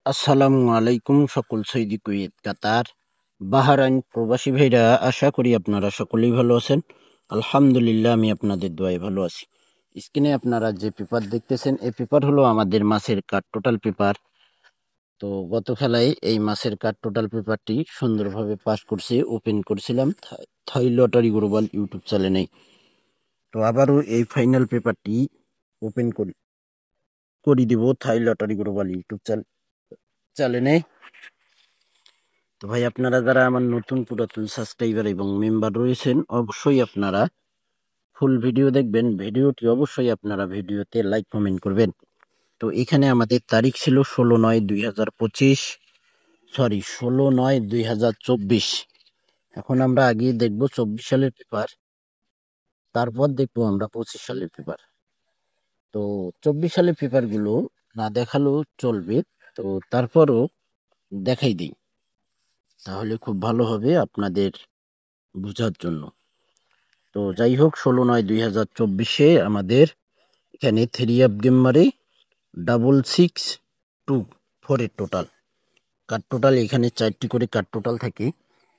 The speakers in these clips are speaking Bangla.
আসসালামু আলাইকুম সকল সৌদি কুয়েত কাতার বাহরাইন প্রবাসী ভাইরা, আশা করি আপনারা সকলেই ভালো আছেন। আলহামদুলিল্লাহ, আমি আপনাদের দোয়ায় ভালো আছি। স্ক্রিনে আপনারা যে পেপার দেখতেছেন, এই পেপার হলো আমাদের মাসের কার্ড টোটাল পেপার। তো গত খেলায় এই মাসের কার্ড টোটাল পেপারটি সুন্দরভাবে পাস করছে, ওপেন করছিলাম থাই লটারি গ্লোবাল ইউটিউব চ্যানেলে। তো আবারও এই ফাইনাল পেপারটি ওপেন করি দিব থাই লটারি গ্লোবাল ইউটিউব চ্যানেলে। তো ভাই, আপনারা যারা আমার নতুন পুরাতন সাবস্ক্রাইবার এবং মেম্বার রয়েছেন, অবশ্যই আপনারা ফুল ভিডিও দেখবেন। ভিডিওটি অবশ্যই আপনারা ভিডিওতে লাইক কমেন্ট করবেন। তো এখানে আমাদের তারিখ ছিল 16/9/2025, সরি 16/9/2024। এখন আমরা আগে দেখব 24 সালের পেপার, তারপর দেখবো আমরা 25 সালের পেপার। তো 24 সালের পেপারগুলো না দেখালেও চলবে, তো তারপরও দেখাই দিই, তাহলে খুব ভালো হবে আপনাদের বোঝার জন্য। তো যাই হোক, 16/9/2024 আমাদের এখানে 3 গেম মারে 6624 এর টোটাল কার্ড টোটাল। এখানে 4টি করে কার্ড টোটাল থাকে।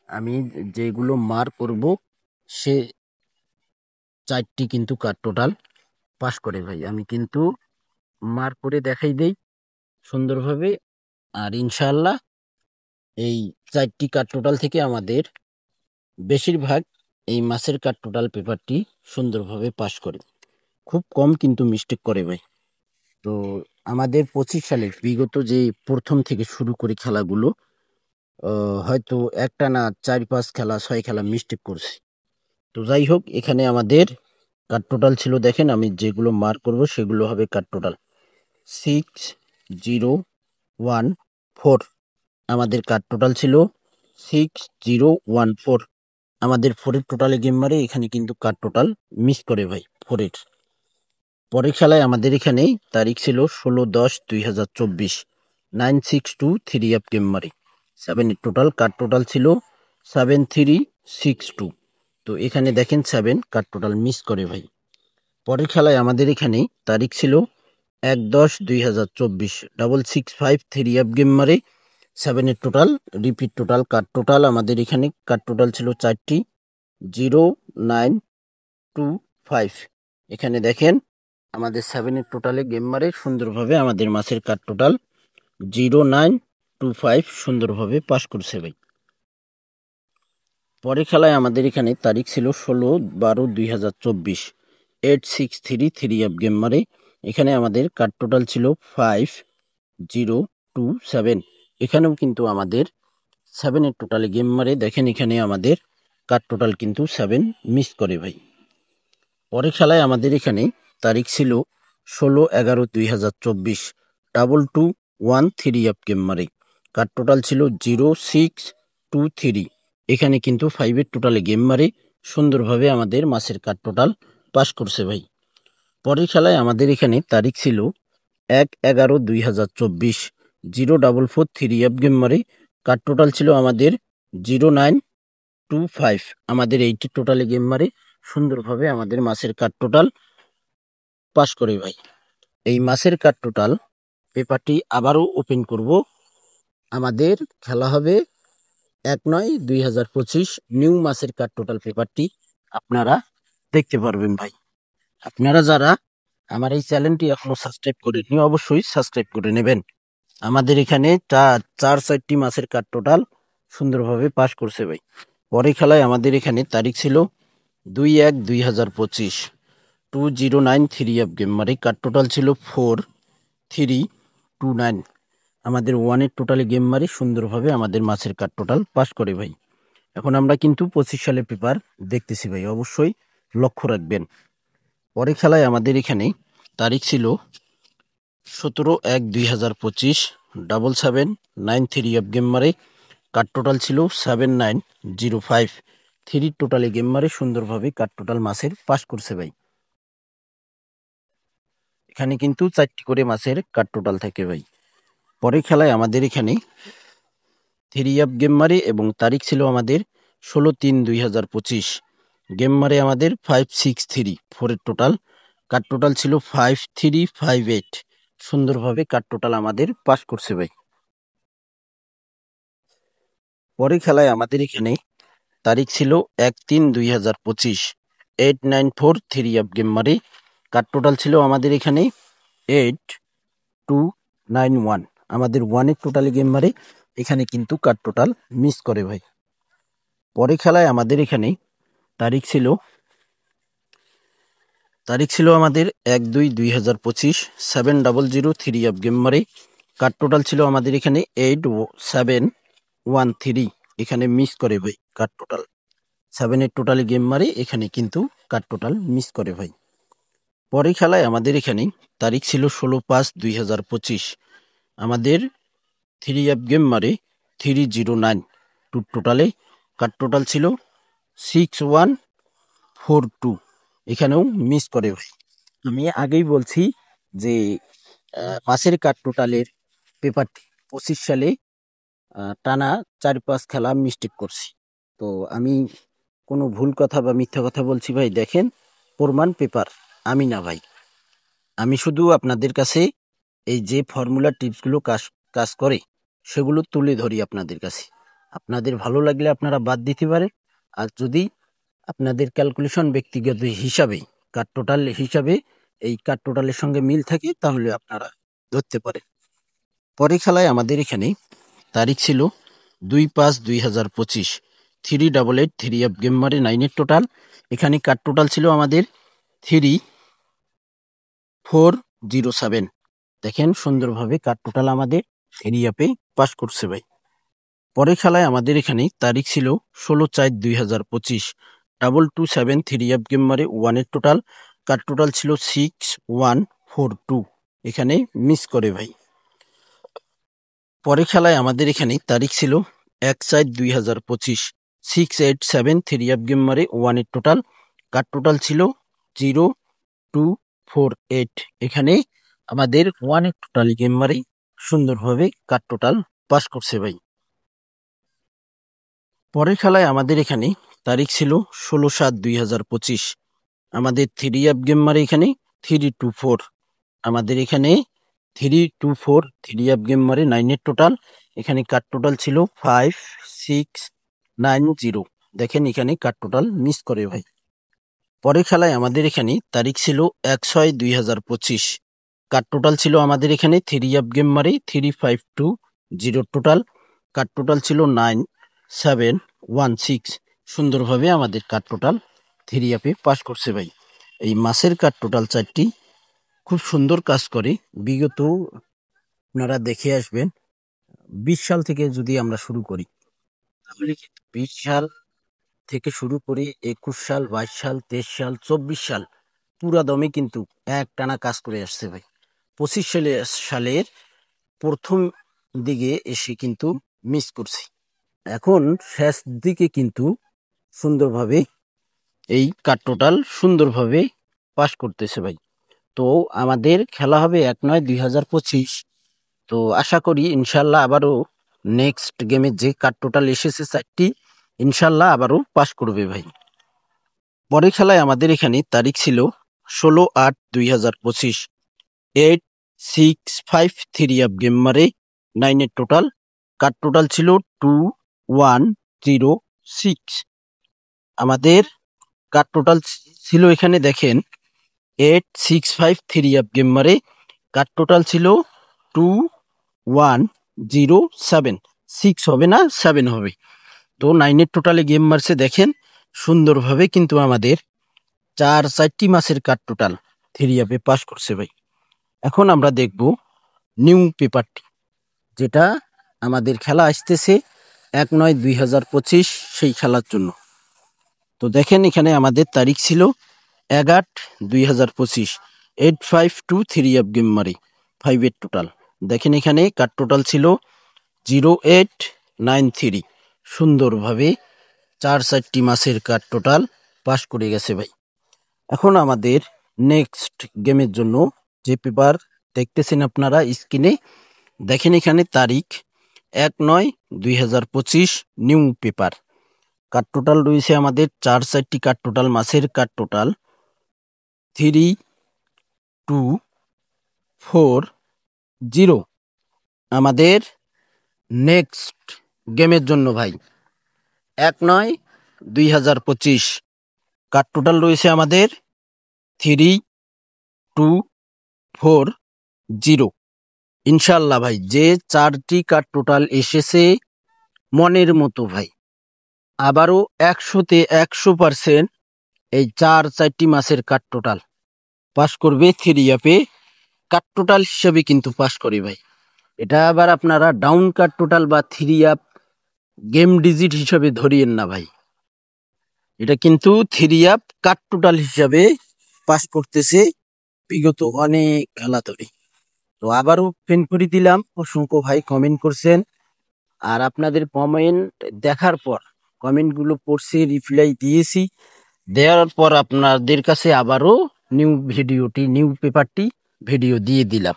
আমি যেগুলো মার করব সে 4টি কিন্তু কার্ড টোটাল পাস করে ভাই। আমি কিন্তু মার করে দেখাই দেই সুন্দরভাবে। আর ইনশাআল্লাহ এই 4টি কার্ড টোটাল থেকে আমাদের বেশিরভাগ এই মাসের কার্ড টোটাল পেপারটি সুন্দরভাবে পাস করে। খুব কম কিন্তু মিস্টেক করে ভাই। তো আমাদের 25 সালের বিগত যে প্রথম থেকে শুরু করে খেলাগুলো, হয়তো একটা না 4-5 খেলা 6 খেলা মিস্টেক করছি। তো যাই হোক, এখানে আমাদের কার্ড টোটাল ছিল, দেখেন আমি যেগুলো মার্ক করব সেগুলো হবে কার্ড টোটাল 6014। আমাদের কার্ড টোটাল ছিল 6014। আমাদের 4-এর টোটালে গেম মারে, এখানে কিন্তু কার্ড টোটাল মিস করে ভাই 4-এর। পরের খেলায় আমাদের এখানে তারিখ ছিল 16/10/2024, 9623 গেম মারে 7-এর টোটাল কার্ড টোটাল ছিল 7362। তো এখানে দেখেন 7 কার্ড টোটাল মিস করে ভাই। পরের খেলায় আমাদের এখানে তারিখ ছিল 1/10/2024, 6653 গেম মারে 7-এর total repeat total card total আমাদের এখানে কার্ড টোটাল ছিল 4টি 0925। এখানে দেখেন আমাদের 7-এর টোটালে গেম মারে সুন্দরভাবে আমাদের মাসের কার্ড টোটাল 0925 সুন্দরভাবে পাস করছে ভাই। পরের খেলায় আমাদের এখানে তারিখ ছিল 16/12/2024, 8633 গেম মারে। এখানে আমাদের কার্ড টোটাল ছিল 5027। এখানেও কিন্তু আমাদের 7-এর টোটালে গেম মারে, দেখেন এখানে আমাদের কার্ড টোটাল কিন্তু 7 মিস করে ভাই। পরের খেলায় আমাদের এখানে তারিখ ছিল 16/11/2024, 2213 গেম মারে। কার্ড টোটাল ছিল 0623। এখানে কিন্তু 5-এর টোটালে গেম মারে সুন্দরভাবে আমাদের মাসের কার্ড টোটাল পাস করছে ভাই। পরের খেলায় আমাদের এখানে তারিখ ছিল 1/11/2024, 0443 গেম মারে। কার্ড টোটাল ছিল আমাদের 0925। আমাদের 80 টোটালে গেম মারে সুন্দরভাবে আমাদের মাসের কার্ড টোটাল পাস করে ভাই। এই মাসের কার্ড টোটাল পেপারটি আবারও ওপেন করব। আমাদের খেলা হবে 1/9/2025 নিউ মাসের কার্ড টোটাল পেপারটি আপনারা দেখতে পারবেন ভাই। আপনারা যারা আমার এই চ্যানেলটি এখনো সাবস্ক্রাইব করেননি, অবশ্যই সাবস্ক্রাইব করে নেবেন। আমাদের এখানে 4-4টি মাসের কার্ড টোটাল সুন্দরভাবে পাস করছে ভাই। পরে খেলায় আমাদের এখানে তারিখ ছিল 2/1/2025, 2093 গেম মারে। কার্ড টোটাল ছিল 4329। আমাদের 1-এর টোটালে গেম মারি সুন্দরভাবে আমাদের মাসের কার্ড টোটাল পাস করে ভাই। এখন আমরা কিন্তু 25 সালের পেপার দেখতেছি ভাই, অবশ্যই লক্ষ্য রাখবেন। পরে খেলায় আমাদের এখানে তারিখ ছিল 17/1/2025, 7793 গেম মারে। কার্ড টোটাল ছিল 7905। 3 টোটালে গেম মারে সুন্দরভাবে কার্ড টোটাল মাসের পাস করছে ভাই। এখানে কিন্তু 4টি করে মাসের কার্ড টোটাল থাকে ভাই। পরের খেলায় আমাদের এখানে 3 গেম মারে এবং তারিখ ছিল আমাদের 16/3/2025, গেম মারে আমাদের 563। 4-এর টোটাল কার্ড টোটাল ছিল 5358। সুন্দরভাবে কার্ড টোটাল আমাদের পাস করছে ভাই। পরে খেলায় আমাদের এখানে তারিখ ছিল 1-3-2025, 894 3 গেম মারে। কার টোটাল ছিল আমাদের এখানে 8291। আমাদের 1-এর টোটালি গেম মারে, এখানে কিন্তু কার টোটাল মিস করে ভাই। পরে খেলায় আমাদের এখানে তারিখ ছিল আমাদের 1-2-2025, 700 3 গেম মারে। কার টোটাল ছিল আমাদের এখানে 8713। এখানে মিস করে ভাই কার টোটাল। 7-এর টোটালি গেম মারে, এখানে কিন্তু কার টোটাল মিস করে ভাই। পরে খেলায় আমাদের এখানে তারিখ ছিল 16-5-2025। আমাদের 3 গেম মারে 309। টোটালে কার টোটাল ছিল 6142। এখানেও মিস করে ভাই। আমি আগেই বলছি যে মাসের কার টোটালের পেপারটি 25 সালে টানা 4-5 খেলা মিস্টেক করছি। তো আমি কোনো ভুল কথা বা মিথ্যা কথা বলছি ভাই, দেখেন প্রমাণ পেপার আমি না ভাই। আমি শুধু আপনাদের কাছে এই যে ফর্মুলা টিপসগুলো কাজ কাজ করে সেগুলো তুলে ধরি আপনাদের কাছে। আপনাদের ভালো লাগলে আপনারা বাদ দিতে পারেন। আর যদি আপনাদের ক্যালকুলেশন ব্যক্তিগত হিসাবে কার টোটাল হিসাবে এই কার টোটালের সঙ্গে মিল থাকে, তাহলে আপনারা ধরতে পারেন। পরে খেলায় আমাদের এখানে তারিখ ছিল 2-5-2025, 388 3 গেম মারে 9-এর টোটাল। এখানে কার টোটাল ছিল আমাদের 3407। দেখেন সুন্দরভাবে কার টোটাল আমাদের এরিয়াপে পাস করছে ভাই। পরে খেলায় আমাদের এখানে তারিখ ছিল 16-4-2025, 227 3 গেম মারে 1-এর টোটাল। কার টোটাল ছিল 6142। এখানে মিস করে ভাই। পরে খেলায় আমাদের এখানে তারিখ ছিল 1-4-2025, 687 3 গেম মারে 1-এর টোটাল। কার টোটাল ছিল 0248। এখানে আমাদের 1-এর টোটাল গেম মারে সুন্দরভাবে কার টোটাল পাস করছে ভাই। পরের খেলায় আমাদের এখানে তারিখ ছিল 16-7-2025। আমাদের 3 গেম মারে এখানে 324। আমাদের এখানে 324 3 গেম মারে 9-এর টোটাল। এখানে কার টোটাল ছিল 5690। দেখেন এখানে কার টোটাল মিস করে ভাই। পরের খেলায় আমাদের এখানে তারিখ ছিল 1-6-2025। কার টোটাল ছিল আমাদের এখানে 3 গেম মারে 3520 টোটাল। কার টোটাল ছিল 9716। সুন্দরভাবে আমাদের কার টোটাল 3 আপে পাস করছে ভাই। এই মাসের কার টোটাল চারটি খুব সুন্দর কাজ করে। বিগত আপনারা দেখে আসবেন 20 সাল থেকে যদি আমরা শুরু করি, তাহলে 20 সাল থেকে শুরু করে 21 সাল, 22 সাল, 23 সাল, 24 সাল পুরা দমে কিন্তু এক টানা কাজ করে আসছে ভাই। 25 সালের প্রথম দিকে এসে কিন্তু মিস করছি। এখন শেষ দিকে কিন্তু সুন্দরভাবে এই কার টোটাল সুন্দরভাবে পাস করতেছে ভাই। তো আমাদের খেলা হবে 1-9-2025। তো আশা করি ইনশাল্লাহ আবারও নেক্সট গেমে যে কার টোটাল এসেছে চারটি, ইনশাল্লাহ আবারও পাস করবে ভাই। পরে খেলায় আমাদের এখানে তারিখ ছিল 16-8-2025, 8653 গেম মারে 9-এর টোটাল। কার টোটাল ছিল 2106। আমাদের কার টোটাল ছিল এখানে দেখেন 8653 গেম মারে। কার টোটাল ছিল 2107। 6 হবে না, 7 হবে। তো 9-এর টোটালে গেম মারছে দেখেন সুন্দরভাবে কিন্তু আমাদের 4 মাসের কার টোটাল 3 আপে পাস করছে ভাই। এখন আমরা দেখব নিউ পেপারটি, যেটা আমাদের খেলা আসতেছে 1-9-2025 সেই খেলার জন্য। তো দেখেন এখানে আমাদের তারিখ ছিল 1-8-2025, 8523 গেম মারে 5-এর টোটাল। দেখেন এখানে কার টোটাল ছিল 0893। সুন্দরভাবে 4 মাসের কার টোটাল পাস করে গেছে ভাই। এখন আমাদের নেক্সট গেমের জন্য যে পেপার দেখতেছেন আপনারা স্ক্রিনে, দেখেন এখানে তারিখ 1-9-2025 নিউ পেপার। কার টোটাল রয়েছে আমাদের 4 কার টোটাল মাসের কার টোটাল 3240। আমাদের নেক্সট গেমের জন্য ভাই 1/9/2025। কার্ড টোটাল রয়েছে আমাদের 3240। ইনশাল্লাহ ভাই, যে 4টি কার্ড টোটাল এসেছে মনের মতো ভাই, আবারও 100-তে 100% এই 4টি মাসের কার্ড টোটাল পাস করবে 3 অ্যাপে। কার্ড টোটাল হিসাবে কিন্তু পাস করি ভাই, এটা আবার আপনারা ডাউন কার্ড টোটাল বা 3 অ্যাপ গেম ডিজিট হিসাবে ধরিয়েন না ভাই, এটা কিন্তু 3 অ্যাপ কার্ড টোটাল হিসাবে পাস করতেছে বিগত অনেক খেলা ধরে। তো আবারও পেন করে দিলাম, অসংখ্য ভাই কমেন্ট করছেন, আর আপনাদের কমেন্ট দেখার পর কমেন্টগুলো পড়ছি, রিপ্লাই দিয়েছি, দেওয়ার পর আপনাদের কাছে আবারও নিউ পেপারটি ভিডিও দিয়ে দিলাম।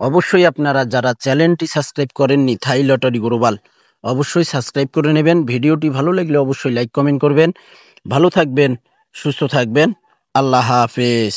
অবশ্যই আপনারা যারা চ্যানেলটি সাবস্ক্রাইব করেননি থাই লটারি গ্লোবাল, অবশ্যই সাবস্ক্রাইব করে নেবেন। ভিডিওটি ভালো লাগলে অবশ্যই লাইক কমেন্ট করবেন। ভালো থাকবেন, সুস্থ থাকবেন, আল্লাহ হাফেজ।